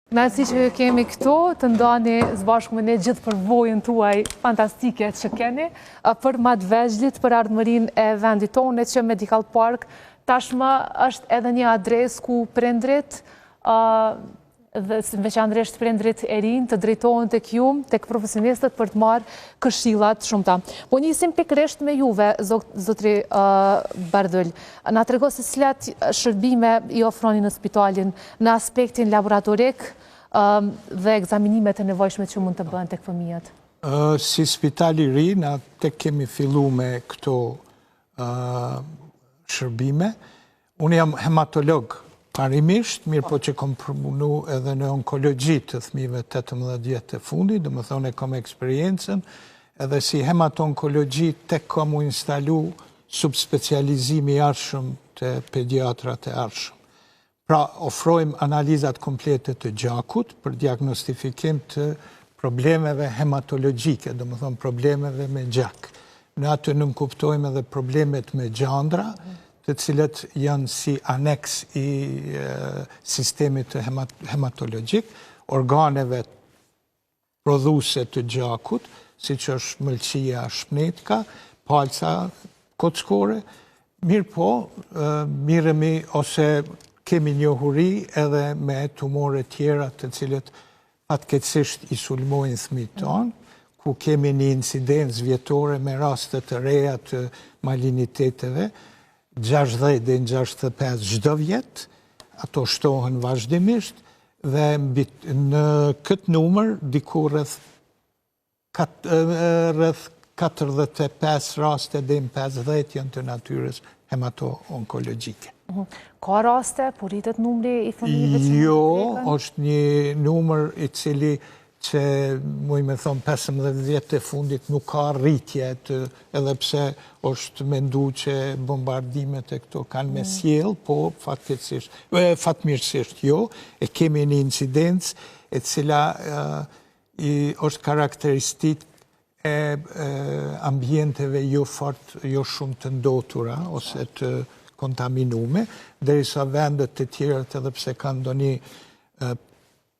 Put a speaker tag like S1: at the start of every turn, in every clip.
S1: Nësi që kemi këtu, të ndani së bashku me ne gjithë përvojën tuaj fantastike që keni, për Madhvezhlit, për ardhmërinë e vendit tonë, që Medical Park tashmë është edhe një adresë ku prindrit, dhe veçanërisht prindrit e rinj të drejtohen tek ju, tek profesionistët për të marrë këshillat shumëta. Po nisim pikërisht me juve, zotri Bardhyl. Na trego se cilat shërbime i ofroni në spitalin në aspektin laboratorik dhe ekzaminimet e nevojshme që mund të bëhen tek fëmijët.
S2: Si spitali i ri, na tek kemi filluar me këto shërbime. Unë jam hematolog parimisht, mirë po që kom përpunu edhe në onkologji të fëmijëve 18 vjet të fundit, do më thonë e kom eksperiencën, edhe si hematonkologji tek kom u instalu subspecializimi i arshëm të pediatrat e arshëm. Pra, ofrojmë analizat komplete të gjakut për diagnostifikim të problemeve hematologjike, do më thonë problemeve me gjak. Në atë nënkuptojmë edhe problemet me gjandra, të cilët janë si aneks i sistemit të hematologjik, organeve prodhuese të gjakut, si që është mëlçia shpnetka, palca kockore, mirë po, mirëmi ose kemi njohuri edhe me tumore tjera të cilët fatkeqësisht i sulmojnë fëmijët tonë, ku kemi një incidencë vjetore me raste të reja të maliniteteve, 60 dhe 65 çdo vjet, ato shtohen vazhdimisht, dhe në këtë numër diku rreth 45 raste dhe 50 janë të natyrës hemato-onkologjike.
S1: Ka raste, po rritet numri i fëmijëve që
S2: Jo, është një numër i cili që muj me thonë 15 vjet e fundit nuk ka rritje, edhe pse është mendu që bombardimet e këto kanë me sjell, po fatmirësisht jo, e kemi një incidencë e cila është karakteristik e ambienteve jo shumë të ndotura ose të kontaminume, derisa vendet të tjera edhe pse kanë ndonjë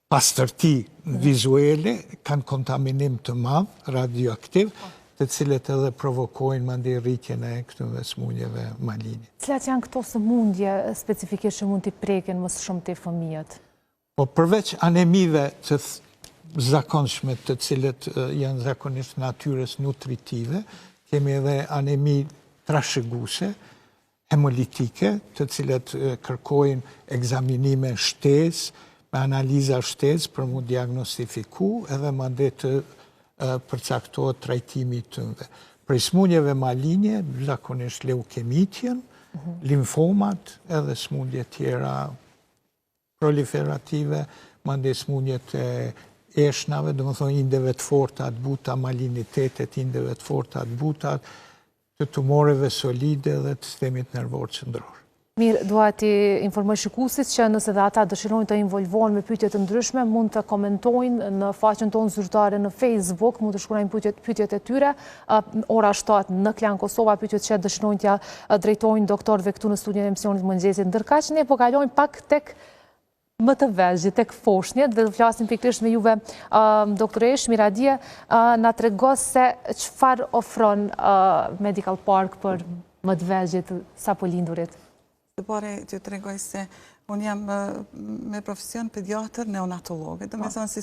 S2: pastërti vizuele, kanë kontaminim të madh, radioaktiv, të cilët edhe provokojnë mandej rritjen e këtyre sëmundjeve maline.
S1: Cilat janë këto sëmundje specifikisht që mund t'i prekin më shumë të fëmijët?
S2: Po përveç anemive të zakonshme të cilët janë zakonisht natyrës nutritive, kemi edhe anemi trashëguese, hemolitike, të cilët kërkojnë ekzaminime shtesë, me analiza shtesë për mu diagnostifiku edhe mandej të përcaktohet trajtimi të tyre. Për sëmundjeve maline, zakonisht leukemit janë, limfomat, edhe sëmundje tjera proliferative, mandej sëmundjet e eshnave, do më thonë indeve të forta të buta, malinitetet indeve të forta të buta, të tumoreve solide dhe të sistemit nervor qendror.
S1: Mirë, dua t'i informoj shikuesit që nëse dhe ata dëshirojnë të involvohen me pyetje të ndryshme, mund të komentojnë në faqen tonë zyrtare në Facebook, mund të shkruajnë pyetjet e tyre, ora 7 në Klan Kosova, pyetjet që dëshirojnë t'ja drejtojnë doktorëve këtu në studion e emisionit mëngjesit. Ndërkaq ne po kalojmë pak tek më të vegjël, tek foshnjët, dhe do flasim pikërisht me juve, doktoresh Miradie, na trego se çfarë ofron Medical Park për më të vegjëlt sapo lindurit.
S3: Të pare që të regoj se unë jam me profesion pediatër neonatologe, do me thonë si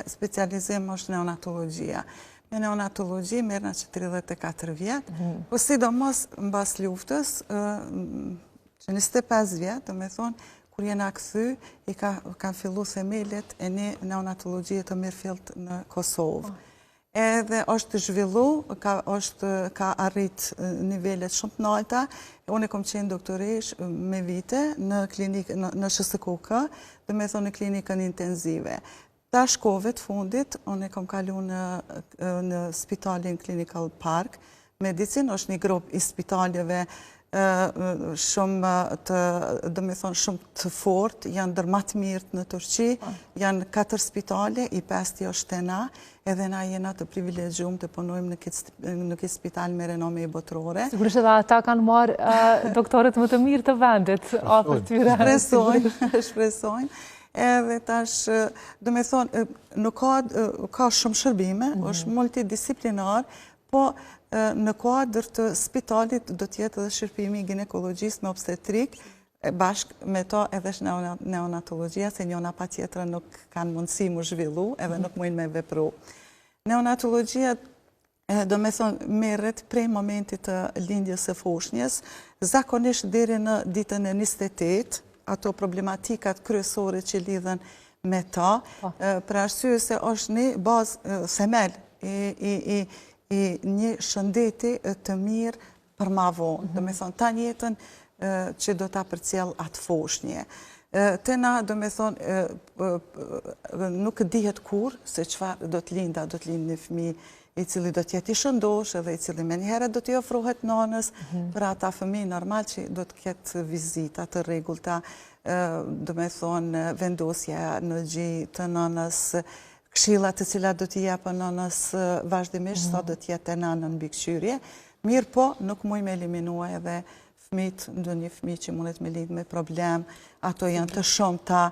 S3: specializim është neonatologjia. Me neonatologji merrna që 34 vjet, po sidomos në bas luftës, që 25 vjet, do me thonë, kur jena këthy, i kanë fillu themelet e një neonatologjie të mirëfillt në Kosovë. Edhe është zhvillu, ka arrit nivellet shumë të larta. Unë e kom qenë doktoresh me vite në klinikë, në SHSKK, dhe me thonë në klinikën intenzive. Ta shkove të fundit, unë e kom kalu në spitalin Clinical Park. Medicin është një grup i spitaljeve shumë të fort, janë dërmat mirët në Turqi, janë 4 spitale, i 5 është të na, edhe na jena të privilegjum të punojmë në këtë spital me renome i botërore.
S1: Sigurisht edhe ata kanë marrë doktorët më të mirë të vendit, afër tyre.
S3: Shpresojnë. edhe tash, do me thonë, nuk ka shumë shërbime, është multidisciplinar, po në kuadër të spitalit do t'jetë edhe shërbimi ginekologjisë me obstetrik, bashkë me to edhe neonatologjia, se njona pa tjetëra nuk kanë mundësi mu zhvillu, edhe nuk mujnë me vepru. Neonatologjia, do me thonë, merret prej momentit të lindjes së foshnjës, zakonisht deri në ditën e 28, ato problematikat kryesore që lidhen me ta, për arsye se është një bazë themel i një shëndeti të mirë për ma vonë. Do me thonë, ta njetën që do ta përcjell atë foshnje. Te na, do me thonë, nuk dihet kur se çfarë do të lindë një fëmijë i cili do t'jetë i shëndosh edhe i cili me njëherë do t'i ofrohet nanës për ata fëmijë normal që do t'ketë vizita të rregullta, do me thonë vendosja në gjë të nanës, këshillat të cilat do t'i japën nanës vazhdimisht sa do t'jetë e nanën mbi këshyrje. Mirë po, nuk muj me eliminua edhe fëmijët, ndonjë fëmijë që mundet me lindë me problem, ato janë të shumta,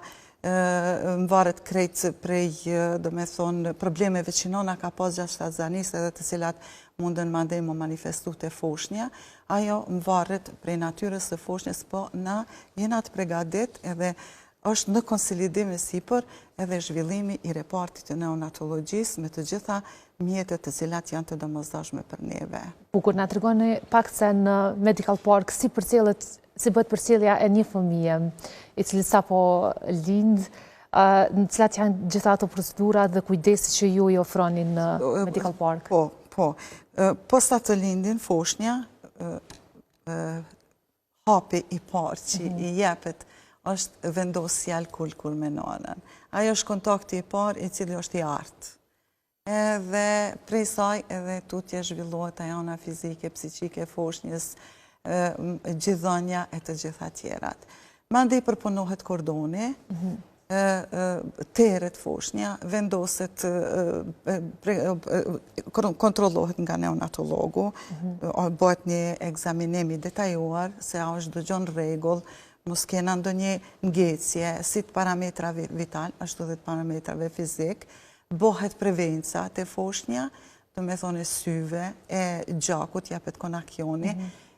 S3: mvaret krejt prej, do me thonë, problemeve që nona ka pas gjatë shtatzanisë edhe të cilat mundën mandej më manifestu të foshnja, ajo mvaret prej natyrës së foshnjës, po na jena të pregadit edhe është në konsolidim e sipër edhe zhvillimi i repartit të neonatologjisë me të gjitha mjetet të cilat janë të domosdoshme për neve.
S1: Bukur, na tregoni pak se në Medical Park si bëhet përcjellja e një fëmije i cili sapo lind, në cilat janë gjitha ato procedurat dhe kujdesi që ju i ofroni në Medical Park?
S3: Po. Posta të lindin foshnja, hapi i parë që i jepet është vendosja alkool me nanën. Ajo është kontakti i parë i cili është i artë. Edhe prej saj edhe tutje zhvillohet ajo ana fizike, psiqike, foshnjës, gjithëdhënia e të gjitha tjerat. Mandej përpunohet kordoni, teret foshnja, vendoset, kontrollohet nga neonatologu, bëhet një ekzaminim i detajuar se a është dëgjon rregull, mos kena ndonjë ngecje, si të parametrave vital, ashtu dhe të parametrave fizik, bëhet prevenca të foshnja, do me thonë e syve, e gjakut, japet konakioni,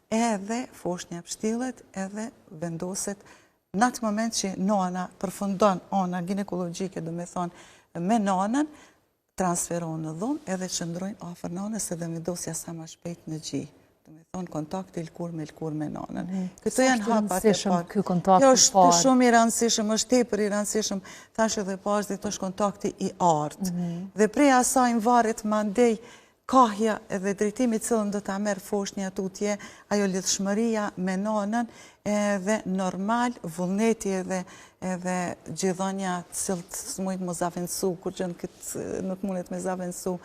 S3: edhe foshnja pështillet, edhe vendoset në atë moment që nona përfundon ana ginekologjike, do me thonë me nanën, transferon në dhunë, edhe qëndrojnë afër nanës edhe vendosja sa më shpejt në gjë. Do me thonë kontakti lkur me nanën. Këto janë hapat e parë. Kjo është shumë i rëndësishëm, është tepër i rëndësishëm, thashë edhe pas dhe të është kontakti i artë. Dhe prej asaj varet mandej kahja edhe drejtimi cilën do ta merr foshnja tutje, ajo lidhshmëria me nanën, edhe normal, vullneti edhe gjithëdhënia cilët s'mujt më zavendësu, kur gjën këtë nuk mundet me zavendësu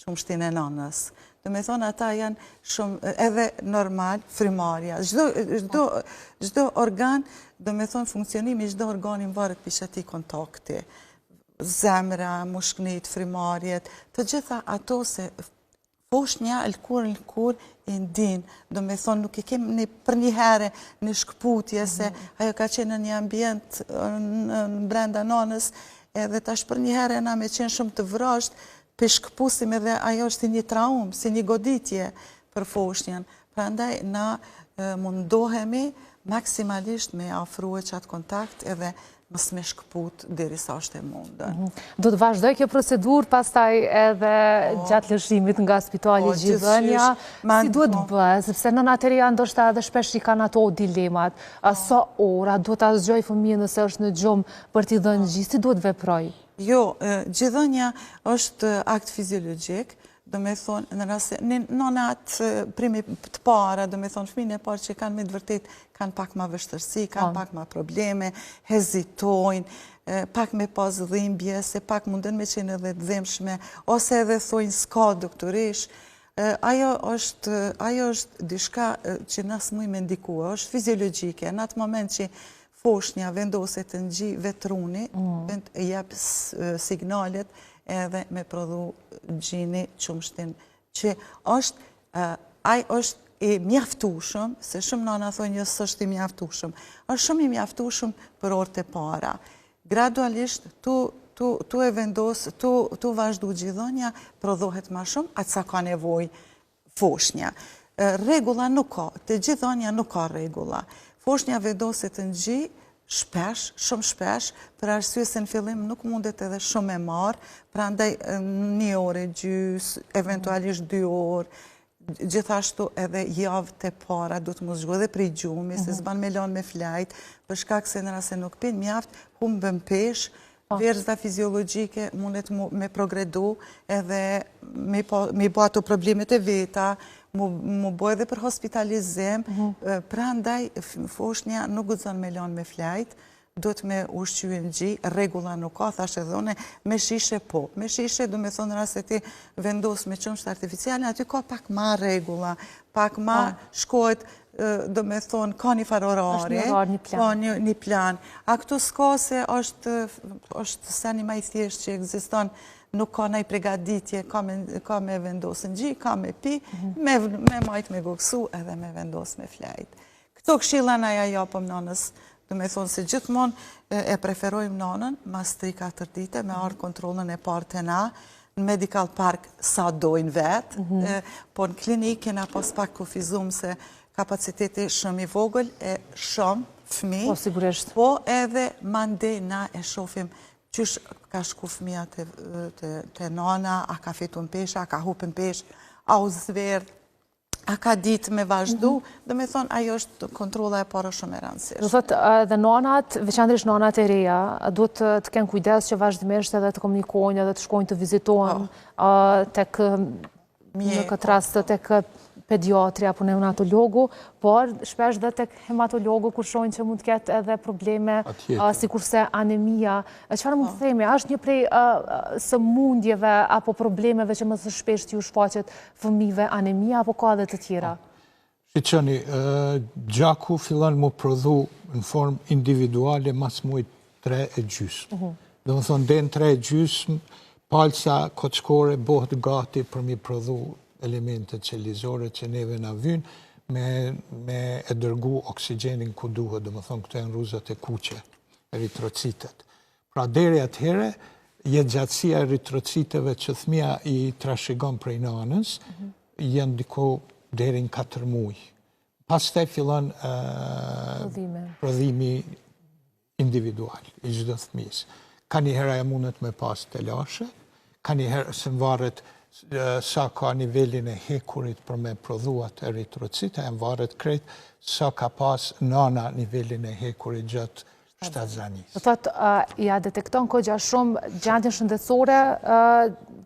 S3: qumshtin e nanës. Do me thonë, ata janë shumë, edhe normal, frymarrja. Çdo organ, do me thonë, funksionimi çdo organi varet për çati kontakti. Zemra, mushknit, frymarrjet, të gjitha ato se foshnja lkur i ndin, do me thonë nuk i kemi për një herë një shkputje se ajo ka qenë në një ambient në brenda nanës edhe tash për një herë na me qenë shumë të vrasht për shkpusim edhe ajo është si një traumë, si një goditje për foshnjën. Prandaj na mundohemi maksimalisht me afrua qatë kontakt edhe mos me shkput derisa është e mundën.
S1: Do të vazhdoj kjo procedurë pastaj edhe gjatë lëshimit nga spitali gjithëdhënia. Si duhet bëhet, sepse nënat e reja ndoshta edhe shpesh i kanë ato dilemat. Sa ora do ta zgjoj fëmijën nëse është në gjumë për t'i dhënë gjë, si duhet veproj?
S3: Jo, gjithëdhënia është akt fiziologjik. Do me thonë, në rase, nënat primi të para, do me thonë, fëmijën e parë që kanë me të vërtet, kanë pak ma vështërsi, kanë pak ma probleme, hezitojnë, pak me pas dhimbje, se pak mundën me qenë edhe dhimbshme, ose edhe thojnë s'ka doktorish. Ajo është dishka që nësë muj me ndikua, është fiziologjike. Në atë moment që foshnja vendoset në gjë vetruni, jep signalet, edhe me prodhu gjini qumshtin, që është i mjaftushëm, se shumë nana thonë jo s'është i mjaftushëm, është shumë i mjaftushëm për orët e para. gradualisht tu e vendos, tu vazhdu gjithonja, prodhohet ma shumë, atë sa ka nevoj foshnja. Regula nuk ka, të gjithonja nuk ka regula. Foshnja vendoset në gji, shpesh, shumë shpesh, për arsye se në fillim nuk mundet edhe shumë e marë, pra ndaj 1 orë gjys, eventualisht 2 orë, gjithashtu edhe javë të para, du të mos zhgu edhe prej gjumi, se zban me lanë me flajt, për shkak se në rase nuk pin mjaft, humbën pesh, verzda fiziologjike mundet me progredu edhe me bo ato problemet e veta, mu bo edhe për hospitalizim, pra ndaj foshnja nuk gëzon me lanë me flajt, do të me ushqyë në gji, regula nuk ka, thashe dhone, me shishe po. Me shishe, du me thonë rase ti vendos me qëmshtë artificiale, aty ka pak ma regula, pak ma shkojt, do me thonë, ka një farë orari, ka një plan. A këtu s'ka se është seni ma i thjesht që egziston, nuk ka nëj pregaditje, ka me vendosë në gji, ka me pi, me majt me goksu edhe me vendos me flajt. Këto këshilla na ja japëm nanës, do me thonë se gjithmonë e preferojmë nanën, mas 3-4 dite, me ardhë kontrolën e partë të na, në Medical Park sa dojnë vetë, po në klinikë kena pas pak kufizum se kapaciteti shumë i vogël e shumë fëmi, po edhe mande na e shofim qysh ka shku fëmija të nana, a ka fitu në pesh, a ka hupën pesh, a u zverdh, a ka ditë me vazhdu, dhe me thonë, ajo është kontrola e para shumë e rëndësishme.
S1: Do thotë, dhe nanat, veçanërisht nanat e reja, duhet të kenë kujdes që vazhdimisht edhe të komunikojnë, edhe të shkojnë të vizitohen tek, në këtë rast, tek pediatri apo neonatologu, por shpesh dhe tek hematologu kur shojnë që mund të ketë edhe probleme si kurse anemia. Çfarë mund të themi? Është një prej sëmundjeve apo problemeve që më së shpeshti u shfaqet fëmijëve anemia apo ka edhe të tjera?
S2: Shiqoni, gjaku fillon mu prodhu në formë individuale mas mujt 3 e gjysmë. Dhe më thonë, dhe në 3 e gjysmë, palca kockore bëhet gati për mi prodhu elementet qelizore që neve na vynë me e dërgu oksigenin ku duhet, dhe më thonë këto e në ruzat e kuqe, eritrocitet. Pra deri atëhere, jetë gjatësia eritrociteve që thmia i trashëgon prej nanës, jenë diko deri në 4 muj. Pas të fillon prodhimi individual, i çdo thmis. Ka një hera e mundet me pas të lashe, ka një herë se varet sa ka nivelin e hekurit për me prodhuat eritrocite, e varet krejt sa ka pas nana nivelin e hekurit gjatë shtatzanis.
S1: Do thotë, ja detekton kogja shumë gjendjen shëndetësore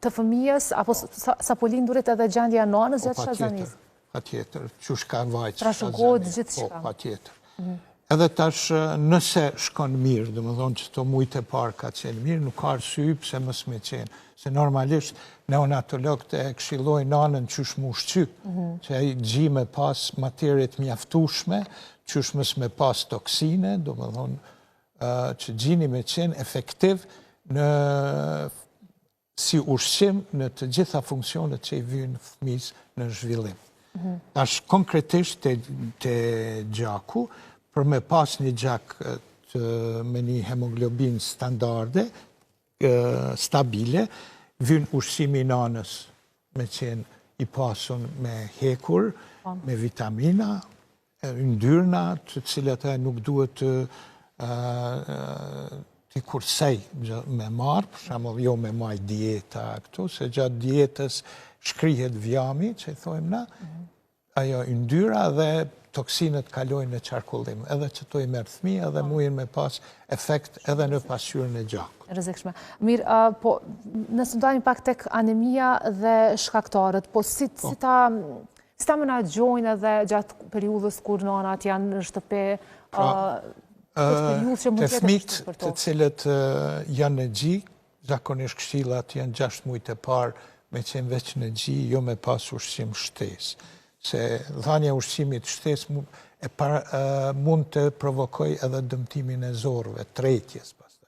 S1: të fëmijës, apo sa po lindurit edhe gjendja nanës gjatë shtatzanis?
S2: Patjetër, qysh ka vajtë
S1: trashëgohet gjithçka.
S2: Po, patjetër. Edhe tash nëse shkon mirë, dhe më thonë që të mujtë e parë ka qenë mirë, nuk ka arsye pse mos me qenë. Se normalisht neonatologët e këshillojnë nanën qysh mu ushqy, që ai gji me pas materit mjaftueshme, qysh mos me pas toksine, do më thonë që gjini me qenë efektiv në si ushqim në të gjitha funksionet që i vynë fëmijës në zhvillim. Tash konkretisht të gjaku, për me pas një gjak me një hemoglobin standarde, stabile, vynë ushqimi nanës me qenë i pasun me hekur, me vitamina, yndyrna, të cilat e nuk duhet të kursej me marë, për shembull jo me maj dieta këtu, se gjatë dietës shkrihet vjami, që i thojmë na, ajo yndyra dhe toksinet kalojnë në qarkullim, edhe që to i merë fëmijë, edhe mujnë me pas efekt edhe në pasqyrën e gjakut.
S1: Rrezikshme. Mirë, po nëse ndajmë pak tek anemia dhe shkaktarët, po si ta menaxhojnë edhe gjatë periudhës kur nanat janë në shtëpi,
S2: të fëmijët të cilët janë në gji, zakonisht këshillat janë 6 muajt e parë me qenë veç në gji, jo me pas ushqim shtesë. Se dhënia ushqimit shtesë mund të provokoj edhe dëmtimin e zorëve, tretjes pastaj.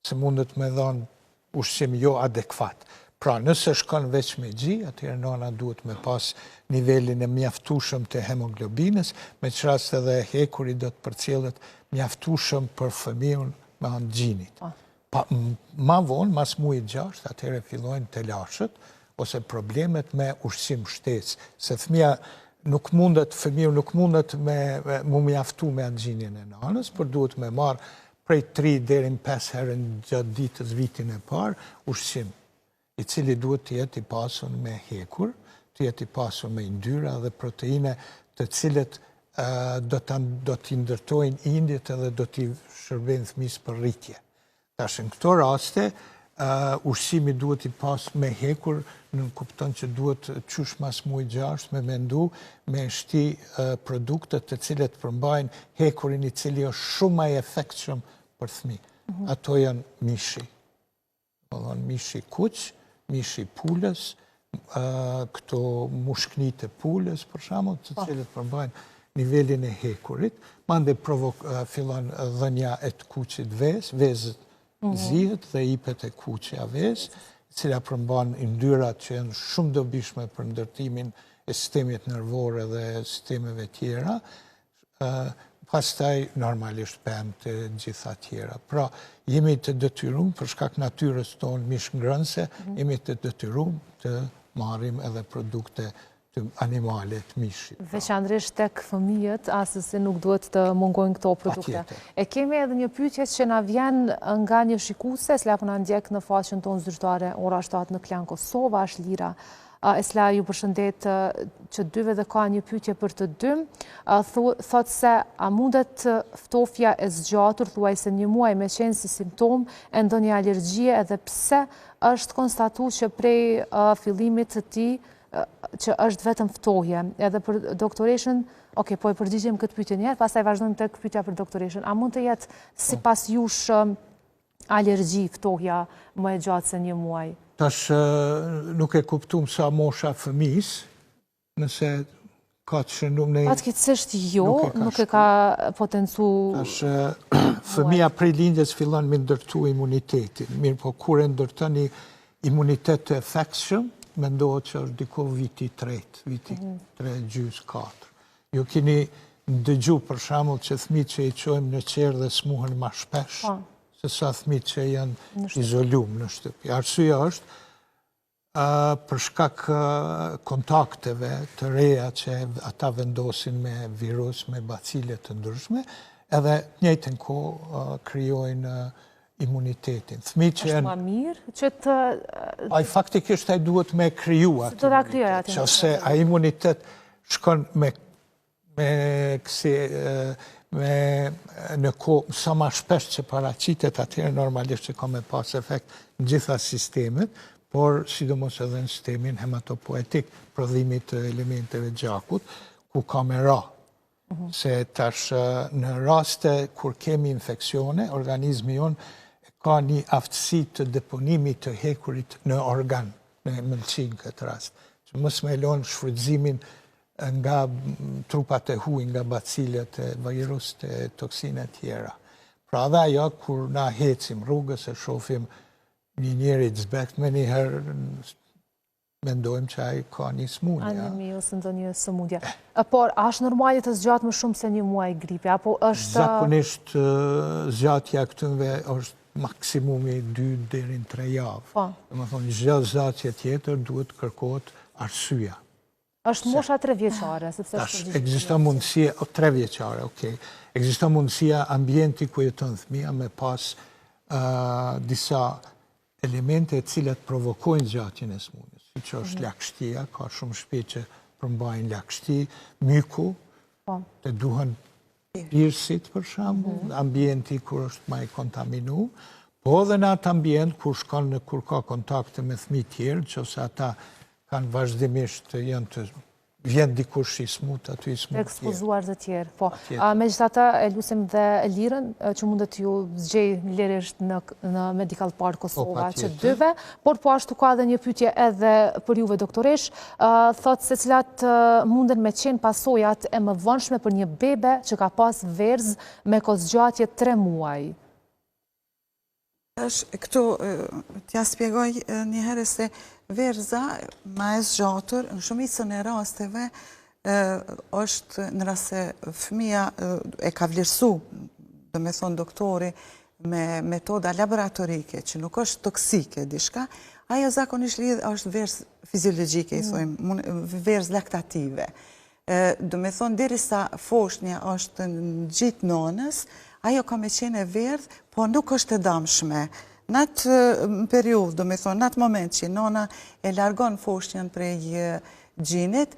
S2: Se mundet me dhënë ushqim jo adekvat. Pra, nëse shkon veç me gji, atëherë nana duhet me pas nivelin e mjaftueshëm të hemoglobinës, me që rast edhe hekuri do të përcjellet mjaftueshëm për fëmijën me anë gjinit. Ma vonë, mas mujit 6, atëhere fillojnë të lashët, ose problemet me ushqim shtesë, se fëmija nuk mundet mu mjaftu me atë gjinjen e nanës, por duhet me marë prej 3 deri në 5 herën gjatë ditës vitin e parë, ushqim, i cili duhet të jetë i pasur me hekur, të jetë i pasur me yndyrra dhe proteine të cilët do t'i ndërtojnë indjet edhe do t'i shërbejnë fëmis për rritje. Tash në këto raste, ushqimi duhet i pas me hekur, në kupton që duhet qysh mas mujt 6 me mendu, me shti produktet të cilët përmbajnë hekurin i cili është shumë më i efektshëm për fëmijë. Ato janë mishi. Mishi kuq, mishi pulës, këto mushknit e pulës, për shembull, të cilët përmbajnë nivelin e hekurit, mande fillon dhënja e të kuqit vezët zihet dhe ipet e kuqja vezë, cila përmban yndyrat që janë shumë dobishme për ndërtimin e sistemit nervor dhe sistemeve tjera, pastaj normalisht pemë të gjitha tjera. Pra, jemi të detyrum, për shkak natyrës tonë mishngrënse, jemi të detyrum të marrim edhe produkte të animalet mishit.
S1: Veçanërisht tek fëmijët, asëse nuk duhet të mungojnë këto produkte. E kemi edhe një pyetje që na vjen nga një shikuese, s'la po na ndjek në faqen tonë zyrtare ora 7 në Klan Kosova, është Lira. Esla ju përshëndet që dyve dhe ka një pyetje për të dy. Thot se a mundet ftofja e zgjatur, thuaj se 1 muaj me qenë si simptom e ndonjë alergjie, edhe pse është konstatuar që prej fillimit të tij që është vetëm ftohje. Edhe për doktoreshën, po e përgjigjem këtë pyetje një herë, pastaj vazhdojmë tek pyetja për doktoreshën. A mund të jetë sipas jush alergji ftohja më e gjatë se 1 muaj?
S2: Tash nuk e kuptum sa mosha fëmis, nëse ka të shëndum në...
S1: Fatkeqësisht jo, nuk e ka potencu...
S2: Tash fëmija prej lindjes fillon me ndërtu imunitetin, mirë po kur e ndërtoni imunitet të efektshëm, mendohet që është diko viti 3, viti 3 gjys 4. Ju keni dëgju për shembull që fëmijët që i çojmë në qerë dhe smuhen më shpesh, se sa fëmijët që janë izolum në shtëpi. Arsyeja është për shkak kontakteve të reja që ata vendosin me virus, me bacile të ndryshme, edhe njëjtën kohë krijojnë imunitetin.
S1: Është ma mirë që të...
S2: Ai faktikisht ai duhet me kriju atë.
S1: Të da kryoj atë.
S2: Qëse a imunitet shkon me në kohë sa ma shpesh që paraqitet, atëherë normalisht që ka me pas efekt në gjitha sistemet, por sidomos edhe në sistemin hematopoetik, prodhimit të elementeve gjakut, ku ka me ra. Se tash në raste kur kemi infeksione, organizmi jonë ka një aftësi të deponimit të hekurit në organ, në mëlqin këtë rast. Që mos me lonë shfrytëzimin nga trupat e huaj, nga bacilet, virus, toksine tjera. Pra dhe ajo, kur na hecim rrugës e shofim një njeri të zbekt, me njëherë mendojmë që ai ka një smundje.
S1: Anemi ose ndonjë sëmundje. Por, a është normale të zgjatë më shumë se 1 muaj gripi? Apo është...
S2: Zakonisht zgjatja këtënve është maksimumi 2 deri në 3 javë. Dhe më thonë, çdo zgjatje tjetër duhet kërkohet arsyeja.
S1: Është mosha 3 vjeçare, sepse është...
S2: Ekziston mundësia, 3 vjeçare, okej. Ekziston mundësia ambienti ku jeton fëmia me pas disa elemente e cilat provokojnë zgjatjen e smundjes. Siç është lagështia, ka shumë shpejt që përmbajnë lagështi, myku, të duhen pirësit për shembull, ambienti kur është më i kontaminu, po edhe në atë ambient kur ka kontakte me fëmijë tjerë, nëse ata kanë vazhdimisht vjen dikush i smut, aty i smut tjerë.
S1: Ekspozuar dhe tjerë, po. Megjithatë, e lutem dhe Lirën, që mundet ju zgjej lirisht në Medical Park Kosova që dyve, por po ashtu ka edhe një pyetje edhe për juve doktoresh, thotë se cilat munden me qenë pasojat e mëvonshme për një bebe që ka pas verz me kozgjatje 3 muaj.
S3: Këtu t'ja spjegoj një herë se verza ma e zgjatur në shumicën e rasteve është në rast se fëmia e ka vlerësu, do me thonë doktori, me metoda laboratorike, që nuk është toksike, dishka, ajo zakonisht është versë fiziologjike, i thojmë, versë laktative. Do me thonë, derisa foshnja është në gjitë nonës, ajo ka me qenë e verdhë, po nuk është e damshme. Në atë periudhë, do me thonë, në atë moment që nona e largon foshnjën prej gjinit,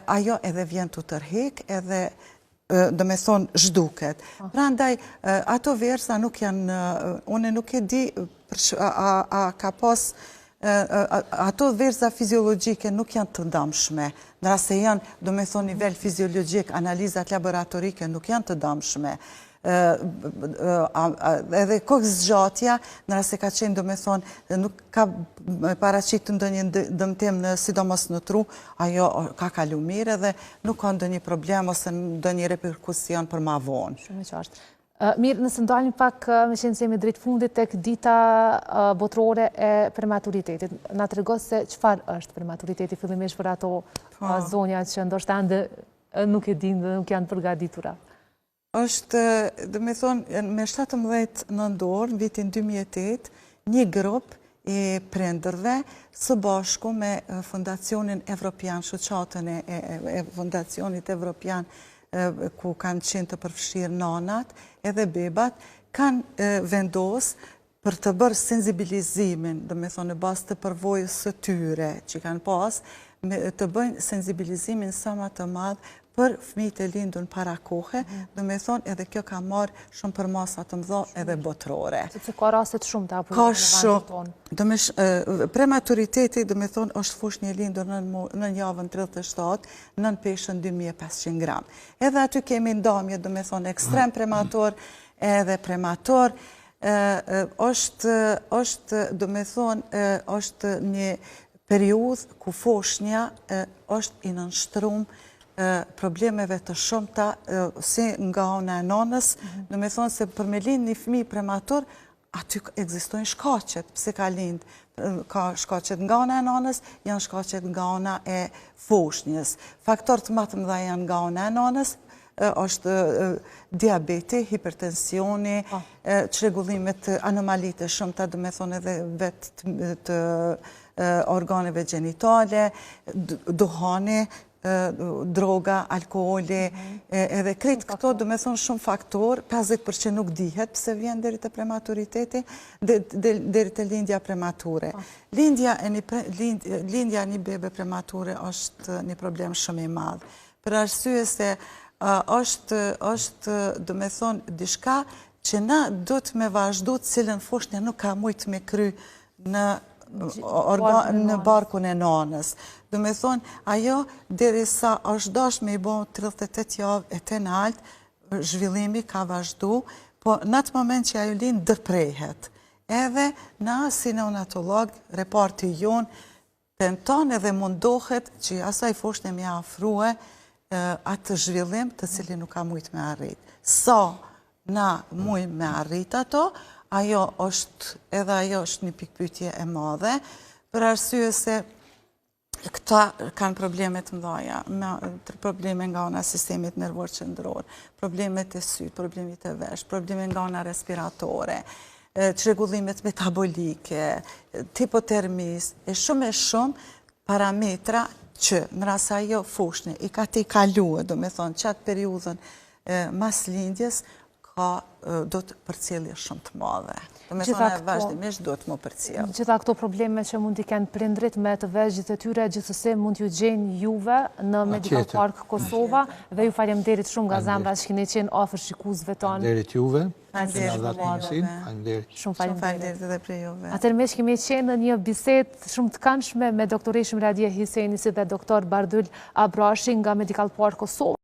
S3: ajo edhe vjen të tërhek, edhe do me thonë zhduket. Pra ndaj, ato versa nuk janë, une nuk e di, a ka pas, ato versa fiziologjike nuk janë të damshme. Në rast se janë, do me thonë, nivel fiziologjik, analizat laboratorike nuk janë të damshme. Edhe kokë zgjatja, në rast se ka qenë, do me thonë, nuk ka paraqit të ndonjë dëmtim në sidomos në tru, ajo ka kalu mirë edhe nuk ka ndonjë problem ose ndonjë reperkusion për ma vonë.
S1: Shumë e qartë. Mirë, nëse ndalim pak me qenë se me drejtë fundit tek dita botërore e prematuritetit. Na të regos se qëfar është prematuriteti fillimisht për ato zonja që ndoshta ende nuk e din dhe nuk janë përgatitura.
S3: është, dhe me thonë, me 17 nëndor, në vitin 2008, një grup i prindërve së bashku me Fondacionin Evropian, shoqatën e Fondacionit Evropian, ku kanë qenë të përfshirë nanat edhe bebat, kanë vendos për të bërë sensibilizimin, dhe me thonë, në bazë të përvojës së tyre që kanë pas, të bëjnë sensibilizimin sa ma të madhë për fëmijët e lindur në para kohe, dhe me thonë edhe kjo ka marrë shumë për masa të mëdha edhe botërore.
S1: Sepse ka rastet shumë të apo
S3: ka shumë. Prematuriteti, dhe me thonë, është foshnjë e lindur në javën 37, nën peshën 2500 gram. Edhe aty kemi ndamje, dhe me thonë, ekstrem prematur edhe prematur, është, dhe me thonë, është një periudhë ku foshnja është i nënshtrum problemeve të shumta si nga ona e nanës, do me thonë se për me lind një fëmijë prematur, aty ekzistojnë shkaqet, pse ka lind, ka shkaqet nga ona e nanës, janë shkaqet nga ona e foshnjës. Faktorët më të mëdha janë nga ona e nanës, është diabeti, hipertensioni, çrregullimet, anomalitë shumta, do me thonë edhe vetë të organeve gjenitale, duhani, droga, alkoholi, edhe kretë këto, do me thonë shumë faktor, 50% nuk dihet pëse vjen deri të prematuriteti, deri të lindja premature. Lindja një bebe premature është një problem shumë i madhë. Për arsye se është, do me thonë, dishka që na do të me vazhdu të cilën foshnja nuk ka mujtë me kry në barkun e nanës. Do me thonë, ajo, derisa është dash me i bo 38 javë e të nalt, zhvillimi ka vazhdu, po në atë moment që ajo linë dërprejhet. Edhe na, si neonatolog, reparti jonë, tenton edhe mundohet që asaj foshnje me afrue atë zhvillim të cili nuk ka mujtë me arrit. Sa na mujtë me arrit ato, ajo është një pikpyetje e madhe, për arsye se këta kanë problemet mëdhaja, probleme nga ona sistemit nervor qendror, problemet e syt, problemet e vesh, problemet nga ona respiratore, çrregullimet metabolike, hipotermis, e shumë parametra që në rast se ajo foshnjë i ka të i kaluar, do me thonë, qatë periudhën mas lindjes, do të përcjellje shumë të madhe. Do me thonë, vazhdimisht do të më përcjellë.
S1: Gjitha këto probleme që mund t'i kenë prindrit me të vegjit e tyre, gjithëse mund t'ju gjenë juve në Medical Park Kosova, dhe ju faleminderit shumë nga zemra që keni qenë afër shikuesve tonë.
S2: Faleminderit juve.
S1: Shumë faleminderit
S3: edhe për juve.
S1: Atëherë kemi qenë në një bisedë shumë të këndshme me doktoreshëm Radia Hiseni si dhe doktor Bardul Abrashi nga Medical Park Kosova.